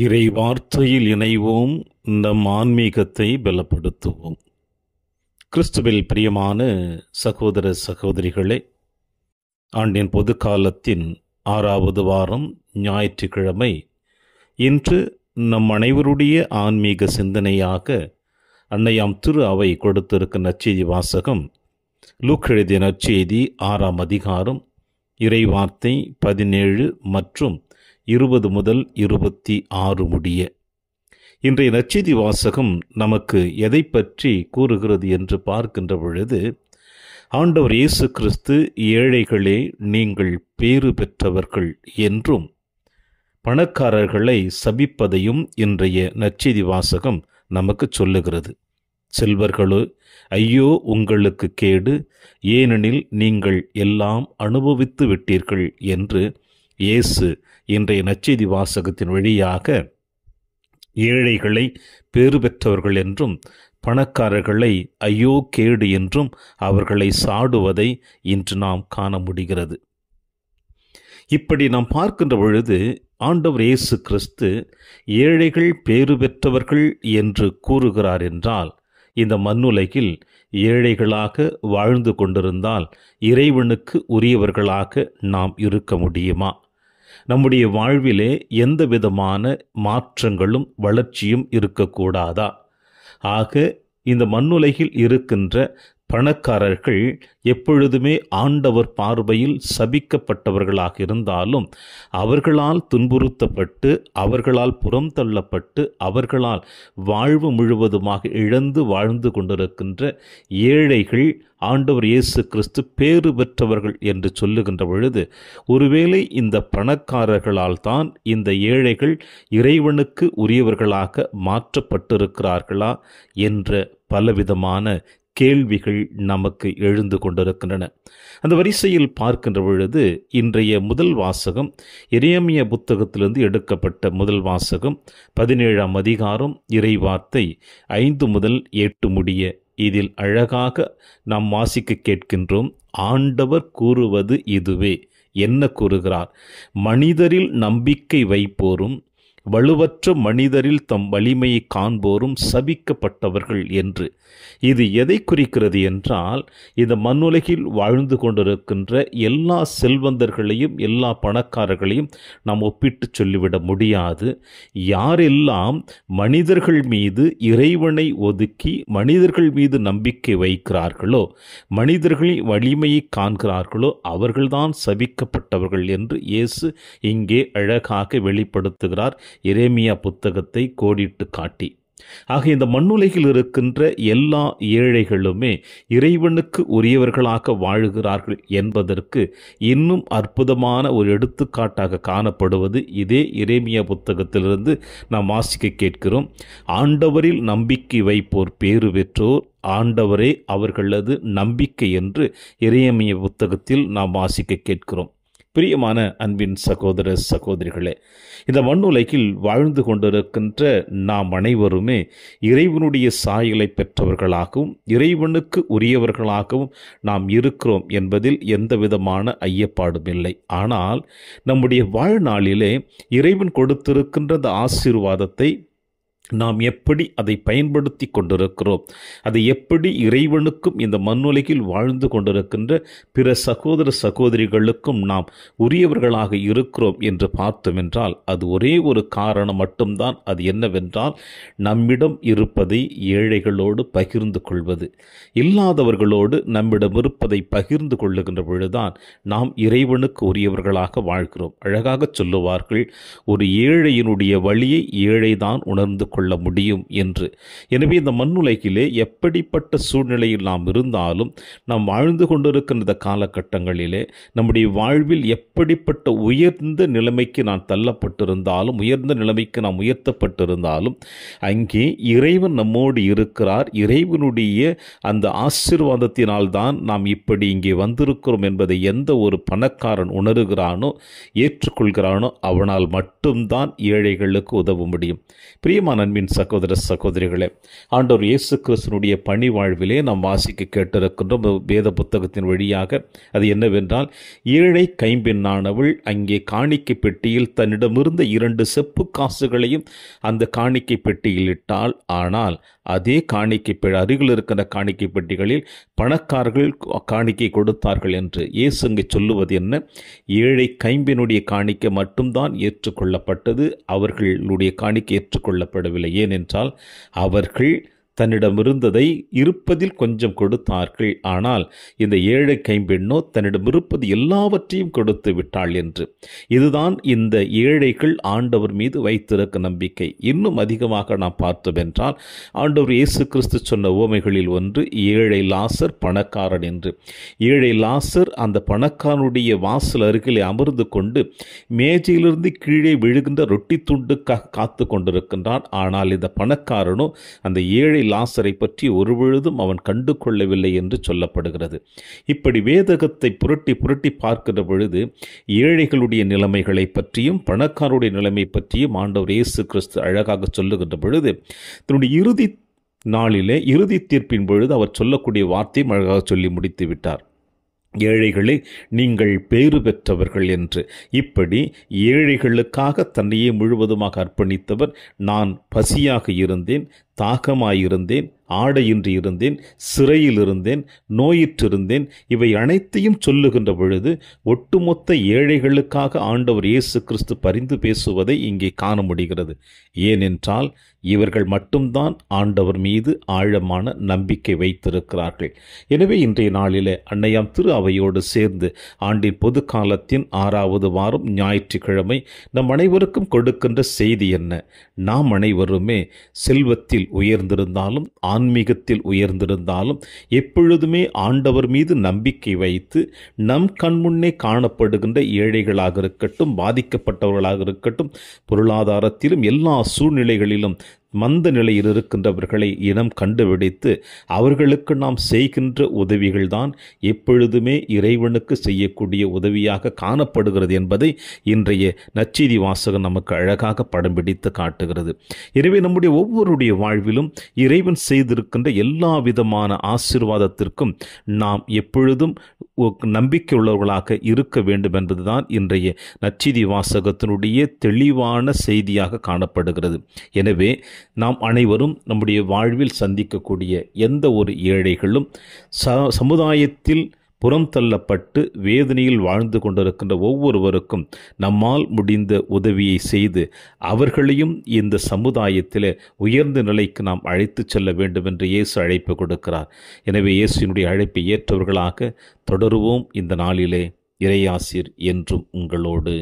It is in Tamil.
இறை வார்த்தையில் இணைவோம், நம் ஆன்மீகத்தை பலப்படுத்துவோம். கிறிஸ்துவில் பிரியமான சகோதர சகோதரிகளே, ஆண்டின் பொது காலத்தின் 6வது வாரம் ஞாயிற்றுக்கிழமை இன்று நம் அனைவருடைய ஆன்மீக சிந்தனையாக அன்னையாம் திரு அவை கொடுத்திருக்கும் நற்செய்தி வாசகம் லூக்கா எழுதிய நற்செய்தி 6ஆம் அதிகாரம் இறை வார்த்தை 17 மற்றும் 20 முதல் 26 முடிய. இன்றைய நற்செய்தி வாசகம் நமக்கு எதை பற்றி கூறுகிறது என்று பார்க்கின்ற பொழுது, ஆண்டவர் இயேசு கிறிஸ்து ஏழைகளே நீங்கள் பேறு பெற்றவர்கள் என்றும் பணக்காரர்களை சபிப்பதையும் இன்றைய நற்செய்தி வாசகம் நமக்கு சொல்லுகிறது. செல்வர்களோ ஐயோ உங்களுக்கு கேடு, ஏனெனில் நீங்கள் எல்லாம் அனுபவித்து விட்டீர்கள் என்று இயேசு இன்றைய நற்செய்தி வாசகத்தின் வழியாக ஏழைகளை பேறு பெற்றவர்கள் என்றும் பணக்காரர்களை ஐயோ கேடு என்றும் அவர்களை சாடுவதை இன்று நாம் காண முடிகிறது. இப்படி நாம் பார்க்கின்ற பொழுது ஆண்டவர் இயேசு கிறிஸ்து ஏழைகள் பேறு பெற்றவர்கள் என்று கூறுகிறார் என்றால், இந்த மண்ணுலகில் ஏழைகளாக வாழ்ந்து கொண்டிருந்தால் இறைவனுக்கு உரியவர்களாக நாம் இருக்க முடியுமா? நம்முடைய வாழ்விலே எந்த விதமான மாற்றங்களும் வளர்ச்சியும் இருக்கக்கூடாதா? ஆக இந்த மண்ணுலகில் இருக்கின்ற பணக்காரர்கள் எப்பொழுதுமே ஆண்டவர் பார்வையில் சபிக்கப்பட்டவர்களாக இருந்தாலும், அவர்களால் துன்புறுத்தப்பட்டு, அவர்களால் புறம் தள்ளப்பட்டு, அவர்களால் வாழ்வு முழுவதுமாக இழந்து வாழ்ந்து கொண்டிருக்கின்ற ஏழைகள் ஆண்டவர் இயேசு கிறிஸ்து பேறு பெற்றவர்கள் என்று சொல்லுகின்ற பொழுது, ஒருவேளை இந்த பணக்காரர்களால் தான் இந்த ஏழைகள் இறைவனுக்கு உரியவர்களாக மாற்றப்பட்டிருக்கிறார்களா என்ற பலவிதமான கேள்விகள் நமக்கு எழுந்து கொண்டிருக்கின்றன. அந்த வரிசையில் பார்க்கின்ற பொழுது இன்றைய முதல் வாசகம் எரேமியா புத்தகத்திலிருந்து எடுக்கப்பட்ட முதல் வாசகம் 17ஆம் அதிகாரம் இறை வார்த்தை 5 முதல் 8 முடிய. இதில் அழகாக நாம் வாசிக்க கேட்கின்றோம். ஆண்டவர் கூறுவது இதுவே. என்ன கூறுகிறார்? மனிதரில் நம்பிக்கை வைப்போரும் வலுவற்ற மனிதரில் தம் வலிமையை காண்போரும் சபிக்கப்பட்டவர்கள் என்று. இது எதை குறிக்கிறது என்றால், இந்த மண்ணுலகில் வாழ்ந்து கொண்டிருக்கின்ற எல்லா செல்வந்தர்களையும் எல்லா பணக்காரர்களையும் நாம் ஒப்பிட்டு சொல்லிவிட முடியாது. யாரெல்லாம் மனிதர்கள் மீது இறைவனை ஒதுக்கி மனிதர்கள் மீது நம்பிக்கை வைக்கிறார்களோ, மனிதர்களின் வலிமையை காண்கிறார்களோ, அவர்கள்தான் சபிக்கப்பட்டவர்கள் என்று இயேசு இங்கே அழகாக வெளிப்படுத்துகிறார், எரேமியா புத்தகத்தை கோடிட்டு காட்டி. ஆக இந்த மண்ணுலகில் இருக்கின்ற எல்லா ஏழைகளுமே இறைவனுக்கு உரியவர்களாக வாழுகிறார்கள் என்பதற்கு இன்னும் அற்புதமான ஒரு எடுத்துக்காட்டாக காணப்படுவது இதே எரேமியா புத்தகத்திலிருந்து நாம் வாசிக்க கேட்கிறோம். ஆண்டவரில் நம்பிக்கை வைப்போர் பேறு பெற்றோர், ஆண்டவரே அவர்களது நம்பிக்கை என்று எரேமியா புத்தகத்தில் நாம் வாசிக்க கேட்கிறோம். பிரியமான அன்பின் சகோதர சகோதரிகளே, இந்த மண்ணுலகில் வாழ்ந்து கொண்டிருக்கின்ற நாம் அனைவருமே இறைவனுடைய சாயலை பெற்றவர்களாகவும் இறைவனுக்கு உரியவர்களாகவும் நாம் இருக்கிறோம் என்பதில் எந்த விதமான ஐயப்பாடும் இல்லை. ஆனால் நம்முடைய வாழ்நாளிலே இறைவன் கொடுத்திருக்கின்ற அந்த ஆசீர்வாதத்தை நாம் எப்படி அதை பயன்படுத்தி கொண்டிருக்கிறோம், அதை எப்படி இறைவனுக்கும் இந்த மண்ணுலகில் வாழ்ந்து கொண்டிருக்கின்ற பிற சகோதர சகோதரிகளுக்கும் நாம் உரியவர்களாக இருக்கிறோம் என்று பார்த்தோம் என்றால், அது ஒரே ஒரு காரணம் மட்டும்தான். அது என்னவென்றால், நம்மிடம் இருப்பதை ஏழைகளோடு பகிர்ந்து கொள்வது. இல்லாதவர்களோடு நம்மிடம் இருப்பதை பகிர்ந்து கொள்ளுகின்ற பொழுதுதான் நாம் இறைவனுக்கு உரியவர்களாக வாழ்கிறோம். அழகாக சொல்லுவார்கள், ஒரு ஏழையினுடைய வழியை ஏழைதான் உணர்ந்து கொள்ள முடியும் என்று. எனவே இந்த மண்ணுலகிலே எப்படிப்பட்ட சூழ்நிலையில் நாம் இருந்தாலும், நாம் வாழ்ந்து கொண்டிருக்கின்ற காலகட்டங்களிலே நம்முடைய வாழ்வில் எப்படிப்பட்ட உயர்ந்த நிலைமைக்கு நாம் தள்ளப்பட்டிருந்தாலும், உயர்ந்த நிலைமைக்கு நாம் உயர்த்தப்பட்டிருந்தாலும், அங்கே இறைவன் நம்மோடு இருக்கிறார். இறைவனுடைய அந்த ஆசீர்வாதத்தினால் தான் நாம் இப்படி இங்கே வந்திருக்கிறோம் என்பதை எந்த ஒரு பணக்காரன் உணர்கிறானோ, ஏற்றுக்கொள்கிறானோ, அவனால் மட்டும்தான் ஏழைகளுக்கு உதவ முடியும். பிரியமான அன்பின் சகோதர சகோதரிகளே, ஆண்டவர் இயேசு கிறிஸ்துனுடைய பணி வாழ்விலே நாம் வாசிக்க கேட்டிருக்கின்றோம் வேத புத்தகத்தின் வழியாக. அது என்னவென்றால், ஏழை கைம்பெண்ணானவள் அங்கே காணிக்கை பெட்டியில் தன்னிடமிருந்த 2 செப்பு காசுகளையும் அந்த காணிக்கை பெட்டியில் இட்டாள். ஆனால் அதே காணிக்கை அருகில் இருக்கிற காணிக்கை பெட்டிகளில் பணக்காரர்கள் காணிக்கை கொடுத்தார்கள் என்று இயேசு இங்கே சொல்லுவது என்ன? ஏழை கைம்பினுடைய காணிக்கை மட்டும்தான் ஏற்றுக்கொள்ளப்பட்டது, அவர்களுடைய காணிக்கை ஏற்றுக்கொள்ளப்படவில்லை. ஏனென்றால் அவர்கள் தன்னிடமிருந்ததை இருப்பதில் கொஞ்சம் கொடுத்தார்கள். ஆனால் இந்த ஏழை கைம்பெண்ணோ தன்னிடம் இருப்பது எல்லாவற்றையும் கொடுத்து விட்டாள் என்று. இதுதான் இந்த ஏழைகள் ஆண்டவர் மீது வைத்திருக்க நம்பிக்கை. இன்னும் அதிகமாக நாம் பார்த்தோம் என்றால், ஆண்டவர் இயேசு கிறிஸ்து சொன்ன உவமைகளில் ஒன்று ஏழை லாசர் பணக்காரன் என்று. ஏழை லாசர் அந்த பணக்காரனுடைய வாசல் அருகிலே அமர்ந்து கொண்டு மேஜையிலிருந்து கீழே விழுகின்ற ரொட்டி துண்டுக்காக காத்து கொண்டிருக்கின்றான். ஆனால் இந்த பணக்காரனோ அந்த ஏழை லாசரை பற்றி ஒருபொழுதும் அவன் கண்டு கொள்ளவில்லை என்று சொல்லப்படுகிறது. இப்படி வேதகத்தை புரட்டி புரட்டி பார்க்கிற பொழுது ஏழைகளுடைய நிலைமைகளை பற்றியும் பணக்காரருடைய நிலைமை பற்றியும் ஆண்டவர் இயேசு கிறிஸ்து அழகாக சொல்லுகின்ற பொழுது, தன்னுடைய இறுதி நாளிலே இறுதி தீர்ப்பின் பொழுது அவர் சொல்லக்கூடிய வார்த்தையும் அழகாக சொல்லி முடித்து விட்டார். ஏழைகளே, நீங்கள் பேறு பெற்றவர்கள் என்று. இப்படி ஏழைகளுக்காக தன்னையே முழுவதுமாக அர்ப்பணித்தவர். நான் பசியாக இருந்தேன், தாகமாயிருந்தேன், ஆடையின்றி இருந்தேன், சிறையில் இருந்தேன், நோயிற்றிருந்தேன், இவை அனைத்தையும் சொல்லுகின்ற பொழுது ஒட்டுமொத்த ஏழைகளுக்காக ஆண்டவர் இயேசு கிறிஸ்து பரிந்து பேசுவதை இங்கே காண முடிகிறது. ஏனென்றால் இவர்கள் மட்டும்தான் ஆண்டவர் மீது ஆழமான நம்பிக்கை வைத்திருக்கிறார்கள். எனவே இன்றைய நாளிலே அன்னையாம் திரு அவையோடு சேர்ந்து ஆண்டின் பொது காலத்தின் 6வது வாரம் ஞாயிற்றுக்கிழமை நம் அனைவருக்கும் கொடுக்கின்ற செய்தி என்ன? நாம் அனைவருமே செல்வத்தில் உயர்ந்திருந்தாலும் ஆன்மீகத்தில் உயர்ந்திருந்தாலும் எப்பொழுதுமே ஆண்டவர் மீது நம்பிக்கை வைத்து நம் கண்முன்னே காணப்படுகின்ற ஏழைகளாக இருக்கட்டும், பாதிக்கப்பட்டவர்களாக இருக்கட்டும், பொருளாதாரத்திலும் எல்லா சூழ்நிலைகளிலும் மந்த நிலையில் இருக்கின்றவர்களை இனம் கண்டுபிடித்து அவர்களுக்கு நாம் செய்கின்ற உதவிகள்தான் எப்பொழுதுமே இறைவனுக்கு செய்யக்கூடிய உதவியாக காணப்படுகிறது என்பதை இன்றைய நற்செய்தி வாசகம் நமக்கு அழகாக படம் பிடித்து காட்டுகிறது. எனவே நம்முடைய ஒவ்வொருடைய வாழ்விலும் இறைவன் செய்திருக்கின்ற எல்லா விதமான ஆசீர்வாதத்திற்கும் நாம் எப்பொழுதும் நம்பிக்கை உள்ளவர்களாக இருக்க வேண்டும் என்பதுதான் இன்றைய நற்செய்தி வாசகத்தினுடைய தெளிவான செய்தியாக காணப்படுகிறது. எனவே நாம் அனைவரும் நம்முடைய வாழ்வில் சந்திக்கக்கூடிய எந்த ஒரு ஏழைகளும் சமுதாயத்தில் புறம் தள்ளப்பட்டு வேதனையில் வாழ்ந்து கொண்டிருக்கின்ற ஒவ்வொருவருக்கும் நம்மால் முடிந்த உதவியை செய்து அவர்களையும் இந்த சமுதாயத்தில் உயர்ந்த நிலைக்கு நாம் அழைத்து செல்ல வேண்டும் என்று இயேசு அழைப்பு கொடுக்கிறார். எனவே இயேசுவினுடைய அழைப்பை ஏற்றவர்களாக தொடருவோம். இந்த நாளிலே இறையாசிர் என்றும் உங்களோடு.